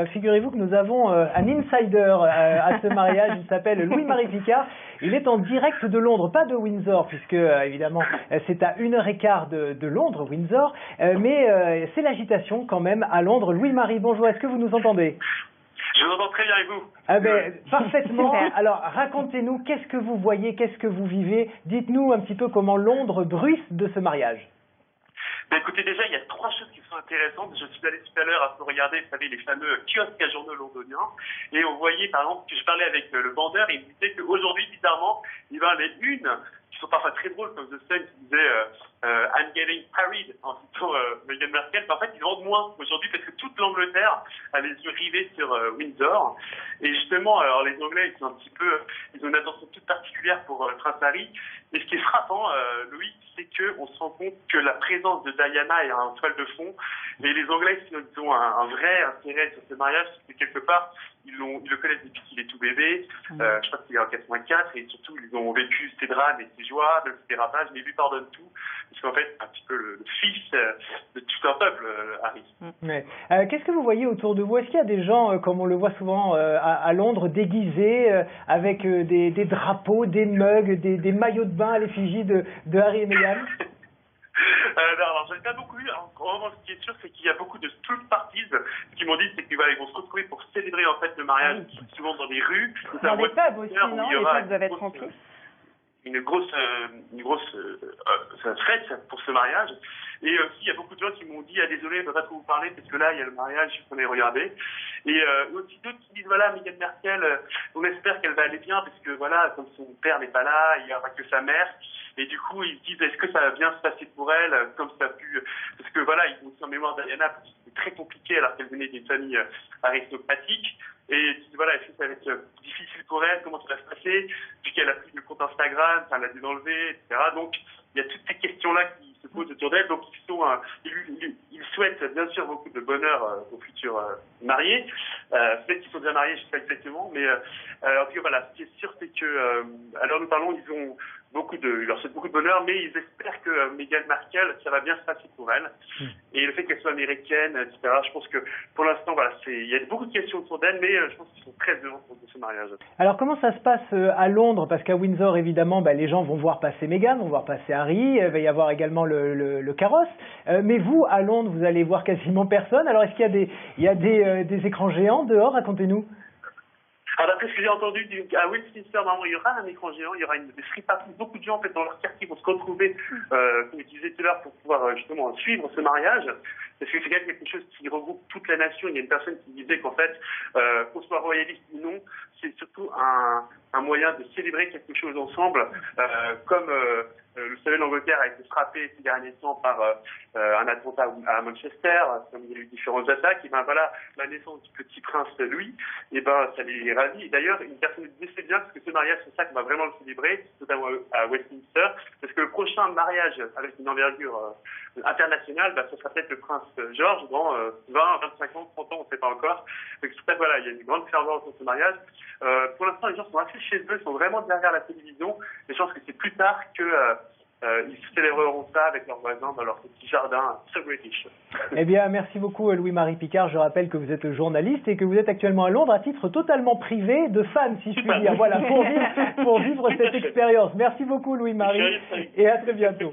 Figurez-vous que nous avons un insider à ce mariage, il s'appelle Louis-Marie Picard. Il est en direct de Londres, pas de Windsor, puisque évidemment c'est à 1h15 de Londres, Windsor, mais c'est l'agitation quand même à Londres. Louis-Marie, bonjour, est-ce que vous nous entendez ? Je vous entends très bien, et vous ? Parfaitement. Alors racontez-nous, qu'est-ce que vous voyez, qu'est-ce que vous vivez? Dites-nous un petit peu comment Londres bruisse de ce mariage. Écoutez, déjà, il y a trois choses qui sont intéressantes. Je suis allé tout à l'heure à regarder, vous savez, les fameux kiosques à journaux londoniens. Et on voyait, par exemple, que je parlais avec le vendeur, et il me disait qu'aujourd'hui, bizarrement, il y en avait une qui sont parfois très drôles, comme The Sun qui disait I'm getting married en citant Meghan Markle. En fait, ils vendent moins aujourd'hui parce que toute l'Angleterre a les yeux rivés sur Windsor. Et justement, alors les Anglais, ils ont une attention toute particulière pour Prince Harry. Et ce qui est frappant, Louis, c'est qu'on se rend compte que la présence de Diana est en toile de fond. Et les Anglais, ils ont un vrai intérêt sur ce mariage, parce que quelque part, ils le connaissent depuis qu'il est tout bébé. Je crois qu'il est en 84, et surtout, ils ont vécu ses drames et ses joies, de ses dérapages, mais ils lui pardonnent tout. Parce qu'en fait, c'est un petit peu le fils de tout un peuple, Harry. Mais, qu'est-ce que vous voyez autour de vous? Est-ce qu'il y a des gens, comme on le voit souvent à Londres, déguisés, avec des drapeaux, des mugs, des maillots de bain à l'effigie de Harry et Meghan? Alors, j'en ai pas beaucoup vu. Vraiment, ce qui est sûr, c'est qu'il y a beaucoup de street parties. Ce qu'ils m'ont dit, c'est qu'ils vont se retrouver pour célébrer en fait le mariage, souvent dans les rues. Dans les pubs aussi, non? Les pubs doivent être remplis. Une grosse fête pour ce mariage. Et aussi, il y a beaucoup de gens qui m'ont dit, désolé, je ne peux pas trop vous parler, parce que là, il y a le mariage, il faut les regarder. Et aussi d'autres qui disent, voilà, Meghan Markle, on espère qu'elle va aller bien, parce que voilà, comme son père n'est pas là, il n'y aura que sa mère. Et du coup, ils se disent, est-ce que ça va bien se passer pour elle, comme ça a pu... Parce que voilà, ils ont aussi en mémoire Diana, parce que c'était très compliqué, alors qu'elle venait d'une famille aristocratique. Et ils disent, voilà, est-ce que ça va être difficile pour elle, comment ça va se passer, puisqu'elle a plus de compte Instagram, ça l'a dû l'enlever, etc. Donc, il y a toutes ces questions-là qui se posent autour d'elle. Donc, ils souhaitent bien sûr beaucoup de bonheur aux futurs mariés. Peut-être qu'ils sont déjà mariés, je ne sais pas exactement, mais en tout cas, voilà, ce qui est sûr, c'est que, alors nous parlons, ils leur souhaitent beaucoup de bonheur, mais ils espèrent que Meghan Markle, ça va bien se passer pour elle. Et le fait qu'elle soit américaine, etc., je pense que pour l'instant, voilà, il y a beaucoup de questions autour d'elle, mais je pense qu'ils sont très heureux de ce mariage. Alors, comment ça se passe à Londres? Parce qu'à Windsor, évidemment, les gens vont voir passer Meghan, vont voir passer Harry, il va y avoir également le carrosse. Mais vous, à Londres, vous allez voir quasiment personne. Alors, est-ce qu'il y a des écrans géants dehors? Racontez-nous. Alors d'après ce que j'ai entendu, à Westminster, normalement, il y aura un écran géant, il y aura des free parties. Beaucoup de gens en fait dans leur quartier vont se retrouver, comme je disais tout à l'heure, pour pouvoir justement suivre ce mariage. Parce que c'est quand même quelque chose qui regroupe toute la nation. Il y a une personne qui disait qu'en fait, qu'on soit royaliste ou non, c'est surtout un moyen de célébrer quelque chose ensemble, comme vous savez, l'Angleterre a été frappée ces derniers temps par un attentat à Manchester, comme il y a eu différentes attaques. Et ben voilà, la naissance du petit prince Louis, et ben ça les ravit. Et d'ailleurs, une personne disait c'est bien parce que ce mariage, c'est ça qu'on va vraiment le célébrer, notamment à Westminster, parce que le prochain mariage avec une envergure internationale, ce sera peut-être le prince George dans 20, 25 ans, 30 ans, on ne sait pas encore. Donc c'est ça, voilà, il y a une grande ferveur autour de ce mariage. Pour l'instant, les gens sont assez chez eux, sont vraiment derrière la télévision. Et je pense que c'est plus tard que ils célébreront ça avec leurs voisins dans leur petit jardin so British. Eh bien, merci beaucoup Louis-Marie Picard. Je rappelle que vous êtes journaliste et que vous êtes actuellement à Londres à titre totalement privé de fan, si je puis dire. Voilà, pour vivre cette expérience. Merci beaucoup Louis-Marie et à très bientôt.